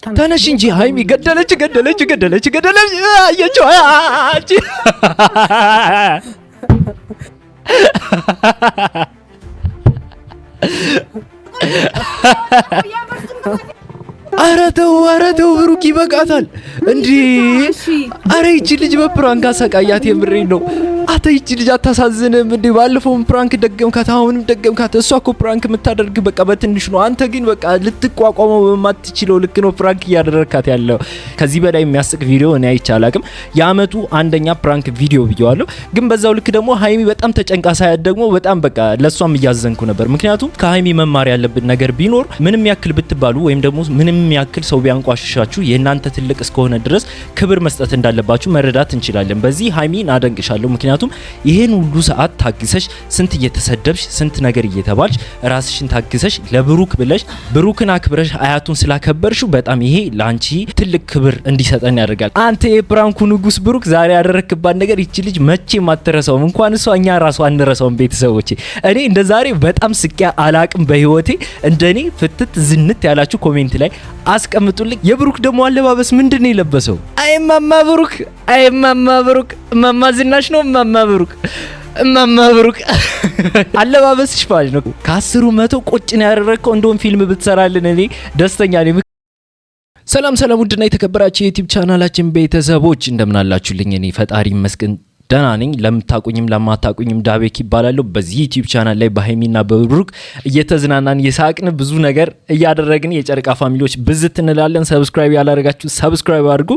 ተነሽ እንጂ ሃይሚ ገደለች አየችው አጂ ኧረ ተው ብሩክ ይበቃታል እንዴ! ኧረ ይቺ ልጅ በፕራንክ አሰቃያት። የምሬን ነው። አታ ይቺ ልጅ አታሳዝንም እንዴ? ባለፈውም ፕራንክ ደገምካት፣ አሁንም ደገምካት። እሷ እኮ ፕራንክ የምታደርግ በቃ በትንሽ ነው። አንተ ግን በቃ ልትቋቋመው በማትችለው ልክ ነው ፕራንክ እያደረግካት ያለው። ከዚህ በላይ የሚያስቅ ቪዲዮ እኔ አይቼ አላቅም። የአመቱ አንደኛ ፕራንክ ቪዲዮ ብየዋለሁ። ግን በዛው ልክ ደግሞ ሃይሚ በጣም ተጨንቃ ሳያት ደግሞ በጣም በቃ ለሷም እያዘንኩ ነበር። ምክንያቱም ከሃይሚ መማር ያለብን ነገር ቢኖር ምንም ያክል ብትባሉ ወይም ደግሞ ምንም ያክል ሰው ቢያንቋሽሻችሁ የእናንተ ትልቅ እስከሆነ ድረስ ክብር መስጠት እንዳለባችሁ መረዳት እንችላለን። በዚህ ሃይሚን አደንቅሻለሁ። ምክንያቱም ይሄን ሁሉ ሰዓት ታግሰሽ ስንት እየተሰደብሽ ስንት ነገር እየተባልሽ ራስሽን ታግሰሽ ለብሩክ ብለሽ ብሩክን አክብረሽ አያቱን ስላከበርሽው በጣም ይሄ ላንቺ ትልቅ ክብር እንዲሰጠን ያደርጋል። አንተ የፕራንኩ ንጉስ ብሩክ ዛሬ ያደረክባት ነገር ይቺ ልጅ መቼም አትረሳውም። እንኳን እሷ እኛ ራሱ አንረሳውም። ቤተሰቦቼ እኔ እንደ ዛሬ በጣም ስቂያ አላቅም በህይወቴ። እንደኔ ፍትት ዝንት ያላችሁ ኮሜንት ላይ አስቀምጡልኝ። የብሩክ ደግሞ አለባበስ ምንድን ነው የለበሰው? አይማማ ብሩክ ማማ ዝናሽ ነው። ማማ ብሩክ አለባበስሽ ባል ነው። ከ10 100 ቁጭ ነው ያደረግከው። እንደውም ፊልም ብትሰራልን እኔ ደስተኛ ነኝ። ሰላም ውድና የተከበራችሁ የዩቲዩብ ቻናላችን ቤተሰቦች እንደምን አላችሁልኝ? እኔ ፈጣሪ ይመስገን ደህና ነኝ። ለምታቁኝም ለማታቁኝም ዳቤክ ይባላለሁ። በዚህ ዩቲዩብ ቻናል ላይ በሃይሚና በብሩክ እየተዝናናን የሳቅን ብዙ ነገር እያደረግን የጨረቃ ፋሚሊዎች ብዝት እንላለን። ሰብስክራይብ ያላደረጋችሁ ሰብስክራይብ አድርጉ።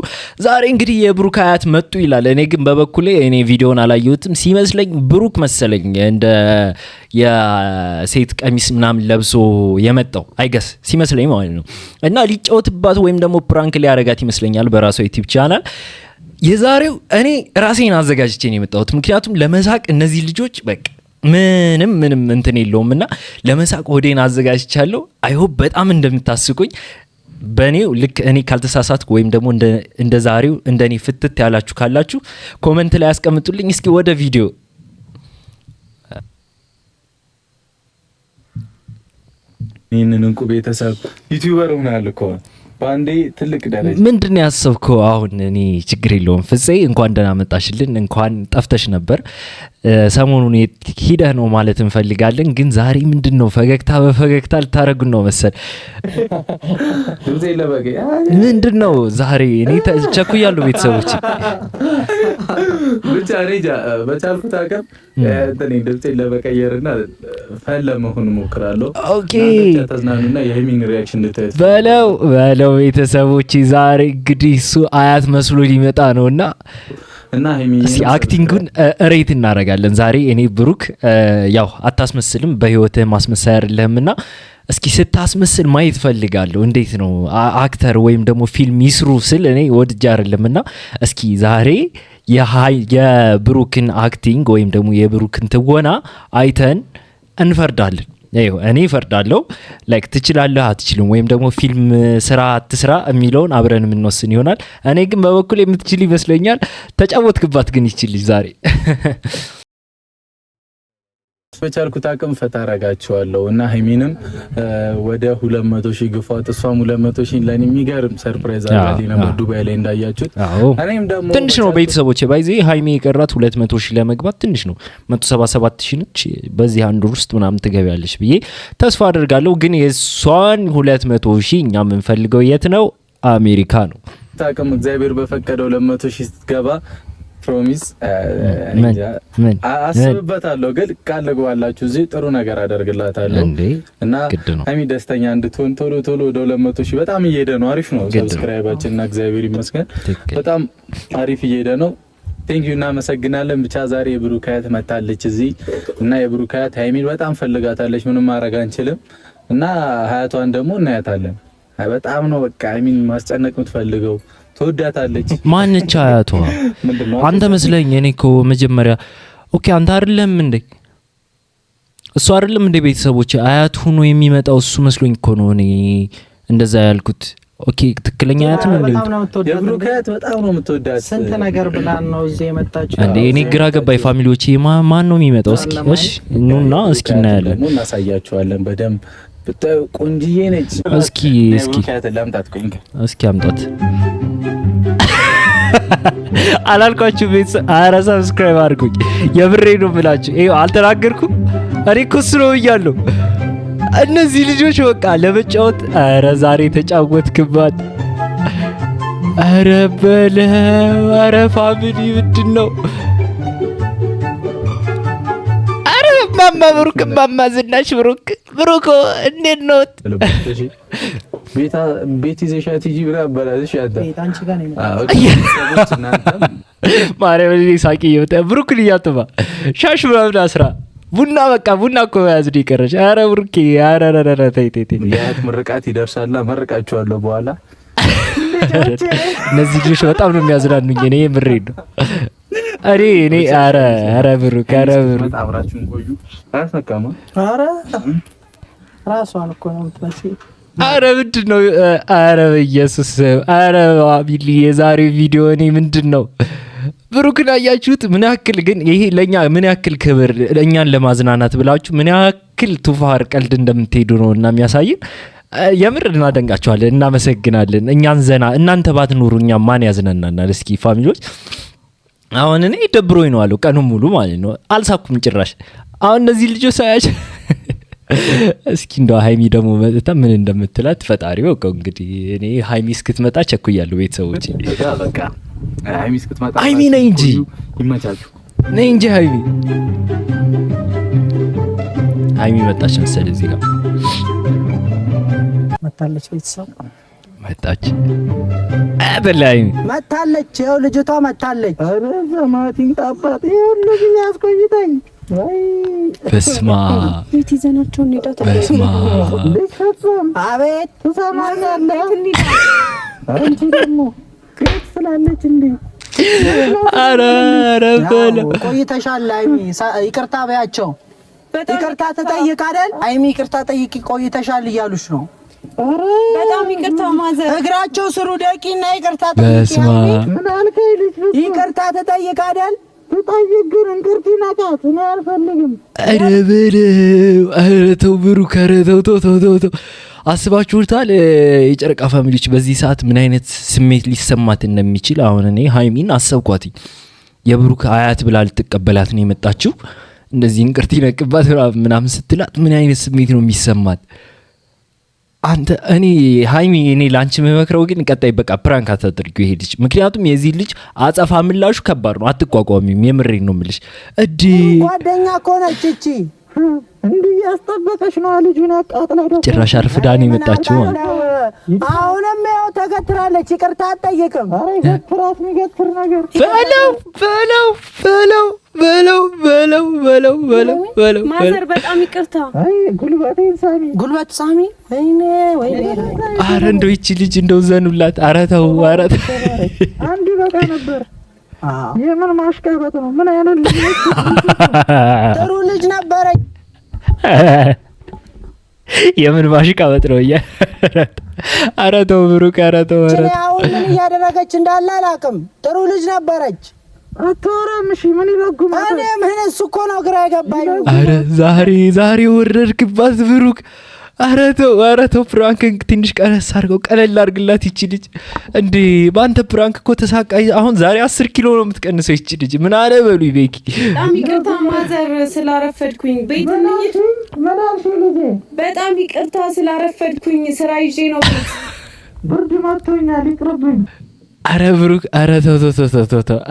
ዛሬ እንግዲህ የብሩክ አያት መጡ ይላል። እኔ ግን በበኩሌ እኔ ቪዲዮን አላየሁትም። ሲመስለኝ ብሩክ መሰለኝ እንደ የሴት ቀሚስ ምናምን ለብሶ የመጣው አይገስ ሲመስለኝ ማለት ነው። እና ሊጫወትባት ወይም ደግሞ ፕራንክ ሊያረጋት ይመስለኛል በራሷ ዩቲዩብ ቻናል። የዛሬው እኔ ራሴን አዘጋጅቼ ነው የመጣሁት። ምክንያቱም ለመሳቅ እነዚህ ልጆች በቃ ምንም እንትን የለውም እና ለመሳቅ ወዴን አዘጋጅቻለሁ። አይሆፕ በጣም እንደምታስቁኝ በኔው ልክ እኔ ካልተሳሳትኩ ወይም ደግሞ እንደ ዛሬው እንደኔ ፍትት ያላችሁ ካላችሁ ኮመንት ላይ ያስቀምጡልኝ። እስኪ ወደ ቪዲዮ ይህንን እንቁ ቤተሰብ ዩቲዩበር ሆናል እኮ ባንዴ ትልቅ ደረጃ ምንድን ያሰብከው? አሁን እኔ ችግር የለውም ፍፄ፣ እንኳን ደህና መጣሽልን። እንኳን ጠፍተሽ ነበር። ሰሞኑን ሂደህ ነው ማለት እንፈልጋለን። ግን ዛሬ ምንድን ነው ፈገግታ በፈገግታ ልታረጉን ነው መሰል። ምንድን ነው ዛሬ? እኔ ቸኩያለሁ ቤተሰቦች። ብቻ ሬጃ በቻልኩት አቅም ድምፄን ለመቀየርና ፈን ለመሆን እሞክራለሁ። ኦኬ ተዝናኑና የሃይሚን ሪያክሽን እንድታዩት በለው ቤተሰቦች። ዛሬ እንግዲህ እሱ አያት መስሎ ሊመጣ ነውና እስኪ አክቲንጉን ሬት እናደርጋለን ዛሬ። እኔ ብሩክ ያው አታስመስልም፣ በህይወትህ ማስመሳይ አይደለህምና እስኪ ስታስመስል ማየት ፈልጋለሁ። እንዴት ነው አክተር ወይም ደግሞ ፊልም ይስሩ ስል እኔ ወድጄ አይደለምና እስኪ ዛሬ የብሩክን አክቲንግ ወይም ደግሞ የብሩክን ትወና አይተን እንፈርዳለን። እኔ እፈርዳለሁ። ላይክ ትችላለህ አትችልም ወይም ደግሞ ፊልም ስራ አትስራ የሚለውን አብረን የምንወስን ይሆናል። እኔ ግን በበኩል የምትችል ይመስለኛል። ተጫወትክባት ግን ይችል ዛሬ በቻልኩት አቅም ፈታ አረጋቸዋለሁ እና ሃይሚንም ወደ 200,000 ግፋት፣ እሷም 200,000 ለኔ የሚገርም ሰርፕራይዝ አድርጋለች ነበር ዱባይ ላይ እንዳያችሁት። እኔም ደግሞ ትንሽ ነው ቤተሰቦች ባይዚ ሃይሚ የቀራት 200,000 ለመግባት ትንሽ ነው። 177,000 ነች። በዚህ አንድ ውስጥ ምናምን ትገቢያለሽ ብዬ ተስፋ አደርጋለሁ። ግን የሷን 200,000 እኛ የምንፈልገው የት ነው? አሜሪካ ነው። ታቀም እግዚአብሔር በፈቀደው 200,000 ስትገባ ፕሮሚስ አስብበታለሁ። ግን ቃል ልግባላችሁ እዚህ ጥሩ ነገር አደርግላታለሁ እና ሃይሚ ደስተኛ እንድትሆን ቶሎ ወደ 200,000 በጣም እየሄደ ነው። አሪፍ ነው ሰብስክራይባችን እና እግዚአብሔር ይመስገን በጣም አሪፍ እየሄደ ነው። ቴንክ ዩ እናመሰግናለን። ብቻ ዛሬ የብሩክ አያት መታለች እዚህ እና የብሩክ አያት ሃይሚን በጣም ፈልጋታለች። ምንም ማድረግ አንችልም እና ሀያቷን ደግሞ እናያታለን። በጣም ነው በቃ ሃይሚን ማስጨነቅ የምትፈልገው። ትወዳታለች። ማንቻ አያቷ አንተ መስለኝ። እኔ እኮ መጀመሪያ ኦኬ አንተ አይደለም እንዴ እሱ አይደለም እንዴ ቤተሰቦች አያት ሆኖ የሚመጣው እሱ መስሎኝ እኮ ነው እኔ እንደዛ ያልኩት። ኦኬ ትክክለኛ አያት ነው እንዴ? የብሩክ አያት በጣም ነው የምትወዳት። ስንት ነገር ብላን ነው እዚህ የመጣችው እንዴ? እኔ ግራ ገባኝ። ፋሚሊዎቼ ማን ነው የሚመጣው? እስኪ እሺ ኑና እስኪ እናያለን። እናሳያችኋለን በደንብ ብታይ ቆንጅዬ ነች። እስኪ አምጣት አላልኳችሁ ቤተሰብ? ኧረ ሰብስክራይብ አድርጉኝ። የብሬ ነው ብላችሁ ይኸው አልተናገርኩም። እኔ እኮ እሱ ነው ብያለሁ። እነዚህ ልጆች በቃ ለመጫወት ኧረ ዛሬ ተጫወትክባት። ኧረ በለው ኧረ ፋሚሊ ምንድን ነው? ኧረ ማማ ብሩክ ማማ ዝናሽ ብሩክ እንዴት ነው? ቤት ይዘሻት ሂጂ ብላ አባላሽ ያታ ማርያም ሳቂ ይወጣ ብሩክ ልያጥባ ሻሽ ምናምን አስራ ቡና በቃ ቡና እኮ ያዝ ይቀርሽ። ኧረ ብሩኬ ኧረ ተይ ያት ምርቃት ይደርሳልና መርቃቸዋለሁ በኋላ። እነዚህ ልጆች በጣም ነው የሚያዝናኑኝ። እኔ ምሬድ ነው እኔ ኧረ ብሩክ አብራችሁን ቆዩ። አያስነካማ ኧረ ራሷን እኮ ነው የምትመስለው። ኧረ ምንድን ነው? ኧረ በኢየሱስ ኧረ ቢሊ የዛሬው ቪዲዮ እኔ ምንድን ነው ብሩክን አያችሁት? ምን ያክል ግን ይሄ ለኛ ምን ያክል ክብር እኛን ለማዝናናት ብላችሁ ምን ያክል ቱፋር ቀልድ እንደምትሄዱ ነው እና የሚያሳየን። የምር እናደንቃችኋለን፣ እናመሰግናለን። እኛን ዘና እናንተ ባትኖሩ እኛ ማን ያዝናናናል? እስኪ ፋሚሊዎች አሁን እኔ ደብሮኝ ነው አለው ቀኑን ሙሉ ማለት ነው። አልሳኩም ጭራሽ። አሁን እነዚህ ልጆች ሳያቸው እስኪ እንደው ሀይሚ ደግሞ መጥታ ምን እንደምትላት ፈጣሪ ወቀው። እንግዲህ እኔ ሀይሚ እስክትመጣ ቸኩያለሁ ቤተሰቦች። በቃ ሀይሚ እስክትመጣ ሀይሚ ነኝ እንጂ ይመቻችሁ ነኝ እንጂ ሀይሚ መጣች መሰለኝ። እዚህ ጋር መታለች፣ ቤተሰብ መጣች አበላይ መታለች። ይኸው ልጅቷ መታለች። ኧረ ዘማቲን ጣባት ይሁን ግን ያስቆይተኝ በስማ ቤት ይዘናቸው እንሄዳለን። በስማ አቤት ትሰማኛለህ? አንቺ ደግሞ ከት ስላለች እንዴ? ኧረ በለ ቆይተሻል ሃይሚ። ይቅርታ በያቸው። ይቅርታ ተጠይቅ አይደል ሃይሚ? ይቅርታ ጠይቂ ቆይተሻል እያሉሽ ነው። በጣም ይቅርታ ማዘር። እግራቸው ስሩ ደቂና ይቅርታ ጠይቂ። በስማ ምን አልከኝ ልጅ? ይቅርታ ተጠይቅ አይደል? ተጠይቅ ግን እንቅርት ናቃት። እኔ አልፈልግም። ኧረ በለው ኧረ ተው ብሩክ ኧረ ተው። አስባችሁታል? የጨረቃ ፋሚሊዎች በዚህ ሰዓት ምን አይነት ስሜት ሊሰማት እንደሚችል። አሁን እኔ ሀይሚን አሰብኳት። የብሩክ አያት ብላ ልትቀበላት ነው የመጣችው። እንደዚህ እንቅርት ይነቅባት ምናምን ስትላት ምን አይነት ስሜት ነው የሚሰማት? አንተ እኔ ሀይሚ እኔ ላንቺ የምመክረው ግን ቀጣይ በቃ ፕራንክ አታድርጊው ይሄ ልጅ። ምክንያቱም የዚህ ልጅ አጸፋ ምላሹ ከባድ ነው። አትቋቋሚም። የምሬን ነው የምልሽ። ጓደኛ እኮ ነች እቺ። እንዲህ ያስጠበቀሽ ነው ልጁን ያቃጥለው። ጭራሽ አርፍዳን የመጣችው አሁንም ያው ተገትራለች። ይቅርታ አትጠይቅም። ኧረ ይገትራት የሚገትር ነገር በለው ማዘር በጣም ይቅርታ። አይ ጉልበቴን ሳሚ ጉልበት ሳሚ። ወይኔ ኧረ እንደው ይቺ ልጅ እንደው ዘኑላት። ኧረ ተው አንድ በቃ ነበር። የምን ማሽቃበጥ ነው? ምን አይነት ልጅ ነው? ጥሩ ልጅ ነበረች። የምን ማሽቃበጥ ነው? ኧረ ተው ብሩክ ኧረ ተው። አሁን ምን እያደረገች እንዳለ አላውቅም። ጥሩ ልጅ ነበረች። አትወራም። እሺ ምን ይለጉማል? እኔ ምን እሱ እኮ ነው ግራ የገባኝ። ኧረ ዛሬ ወረድክባት ብሩክ። ኧረ ተው ፕራንክ ትንሽ ቀነስ አድርገው፣ ቀለል አድርግላት። ይቺ ልጅ እንዴ በአንተ ፕራንክ እኮ ተሳቃይ። አሁን ዛሬ 10 ኪሎ ነው የምትቀንሰው ይቺ ልጅ። ምን አለ በሉ ቤኪ። በጣም ይቅርታ ማዘር ስላረፈድኩኝ። ቤት እንሂድ። ምን አልሽ ልጄ? በጣም ይቅርታ ስላረፈድኩኝ ስራ ይዤ ነው ቤት። ብርድ መጥቶኛል ይቅርብኝ። ኧረ ብሩክ ኧረ ተው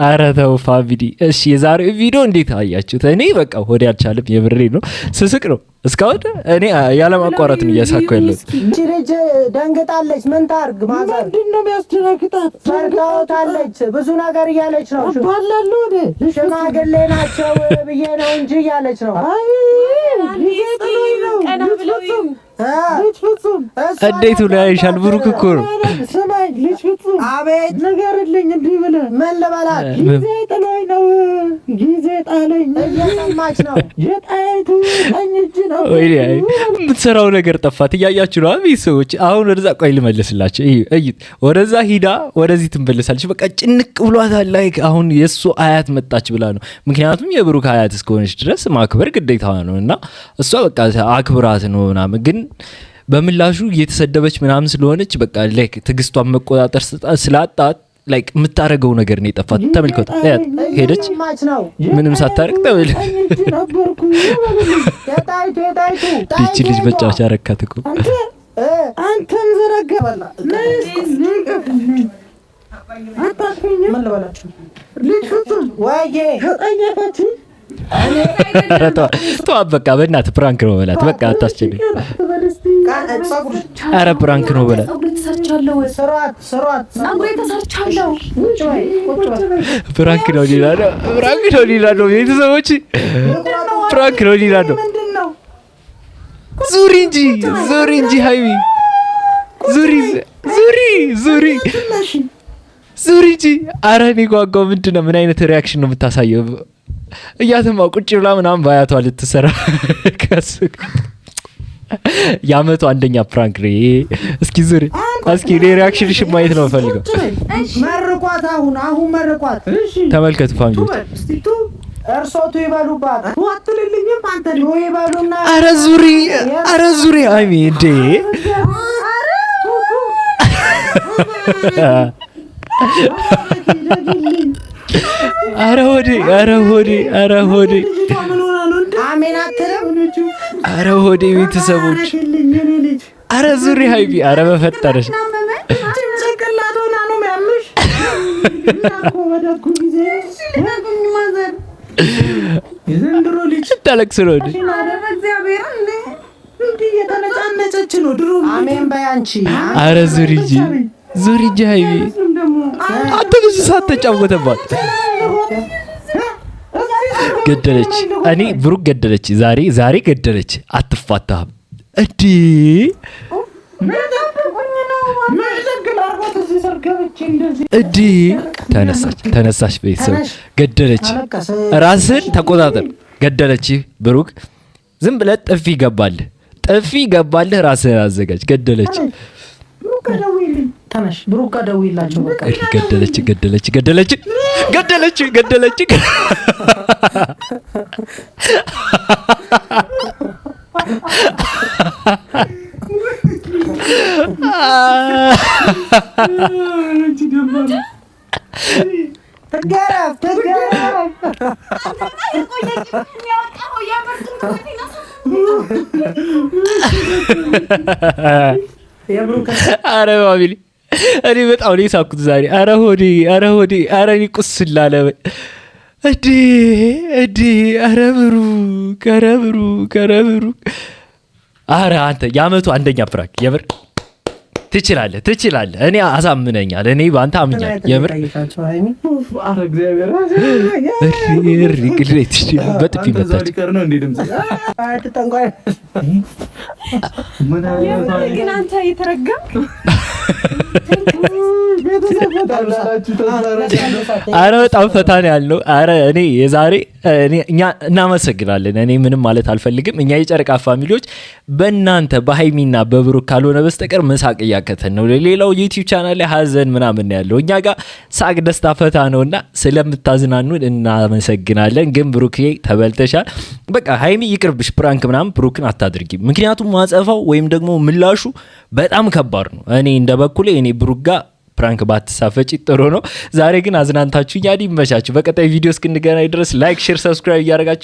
ኧረ ተው ፋሚሊ። እሺ የዛሬው ቪዲዮ እንዴት አያችሁት? እኔ በቃ ሆዴ አልቻለም። የብሬ ነው ስስቅ ነው እስካሁን እኔ ያለማቋረጥ ነው እያሳኩ ያለው። እቺ ልጅ ደንግጣለች። ምን ታርግ ማዘር? ምንድን ነው የሚያስደነግጣት? ፈርታውታለች። ብዙ ነገር እያለች ነው። ባላሉ ወደ ሽማግሌ ናቸው ብዬ ነው እንጂ እያለች ነው። አይ ጊዜ ጥሎኝ ነው። ቀና ብለው ልጅ ፍጹም እንዴት ብሎ ያይሻል? ብሩክ እኮ ነው። ስማኝ ልጅ ፍጹም አቤት ንገርልኝ እንዲህ ብለህ ምን ልበላት? ጊዜ ጥሎኝ ነው። ጊዜ ጣለኝ። እየሰማች ነው። የጣይቱ ቀኝ እጅ ነው። ወይ የምትሰራው ነገር ጠፋት። እያያችሁ ነው ቤተሰቦች። አሁን ወደዛ ቆይ ልመልስላችሁ። እዩት። ወደዛ ሂዳ ወደዚህ ትመለሳለች። በቃ ጭንቅ ብሏታል። ላይክ አሁን የእሱ አያት መጣች ብላ ነው። ምክንያቱም የብሩክ አያት እስከሆነች ድረስ ማክበር ግዴታ ነው እና እሷ በቃ አክብራት ነው ምናምን። ግን በምላሹ እየተሰደበች ምናምን ስለሆነች በቃ ላይክ ትግስቷን መቆጣጠር ስላጣት ላይክ የምታረገው ነገር ነው የጠፋት። ተመልከቱ ሄደች ምንም ሳታረቅ ተበል ይቺ ልጅ መጫወቻ አረካት እኮ አንተም ዘረገበላ ምን ልበላችሁ ልጅ ፍጹም ዋዬ ተጠየፈች ተው በቃ በእናትህ ፕራንክ ነው በላት። በቃ አታስቸግር። ኧረ ፕራንክ ነው በላት። ፕራንክ ነው ሌላ ነው። ፕራንክ ነው ሌላ ነው። ቤተሰቦች ፕራንክ ነው ሌላ ነው። ዙሪ እንጂ ሀይሚ ዙሪ እንጂ። ኧረ እኔ ጓጓው ምንድን ነው? ምን አይነት ሪያክሽን ነው የምታሳየው? እያትማ ቁጭ ብላ ምናምን ባያቷ ልትሰራ የአመቱ አንደኛ ፕራንክ ነው። እስኪ ዙሪ እስኪ ሪያክሽንሽ ማየት ነው ፈልገው። መርቋት አሁን መርቋት። ተመልከቱ ፋሚሊ እርሶቱ ይበሉባት ወጥልልኝም አንተ ነው ይበሉና ኧረ ዙሪ አይሚ እንዴ ኧረ ሆዴ ኧረ ሆዴ ቤተሰቦች ኧረ ዙሪ ሀይቢ ኧረ በፈጠረሽ ታለቅስ ነው ኧረ ዙሪ እንጂ ሀይቢ አንተ ብዙ ሰዓት ተጫወተባት። ገደለች። እኔ ብሩክ ገደለች። ዛሬ ገደለች። አትፋታም እንዴ? እንዴ ተነሳች። ቤተሰብ ገደለች። ራስን ተቆጣጠር። ገደለች። ብሩክ ዝም ብለህ ጥፊ ገባልህ። ራስን አዘጋጅ። ገደለች። ተነሽ ብሩክ ጋር ደውይላቸው። በቃ ገደለች። አረ ፋሚሊ እኔ በጣም ነው የሳኩት ዛሬ። አረ ሆዴ አረ እኔ ቁስል አለ እንዴ አረ ብሩክ አረ አንተ የአመቱ አንደኛ ፕራንክ የምር ትችላለህ። እኔ አሳምነኛል። እኔ በአንተ አምኛል የምር በጥፊ መታች። ግን አንተ የተረገምክ አረ በጣም ፈታ ነው ያልነው። አረ እኔ የዛሬ እኛ እናመሰግናለን። እኔ ምንም ማለት አልፈልግም። እኛ የጨረቃ ፋሚሊዎች በእናንተ በሀይሚና በብሩክ ካልሆነ በስተቀር መሳቅ እያከተን ነው። ሌላው ዩቲዩብ ቻናል ላይ ሀዘን ምናምን ያለው እኛ ጋር ሳቅ ደስታ ፈታ ነውና ስለምታዝናኑን እናመሰግናለን። ግን ብሩክ ተበልተሻል። በቃ ሀይሚ ይቅርብሽ፣ ፕራንክ ምናምን ብሩክን አታድርጊ። ምክንያቱም ማጸፋው ወይም ደግሞ ምላሹ በጣም ከባድ ነው። እኔ እንደ በኩሌ እኔ ብሩክ ጋር ፕራንክ ባትሳፈጪ ጥሩ ነው። ዛሬ ግን አዝናንታችሁ ይመቻችሁ። በቀጣይ ቪዲዮ እስክንገናኝ ድረስ ላይክ፣ ሼር፣ ሰብስክራይብ እያደረጋችሁ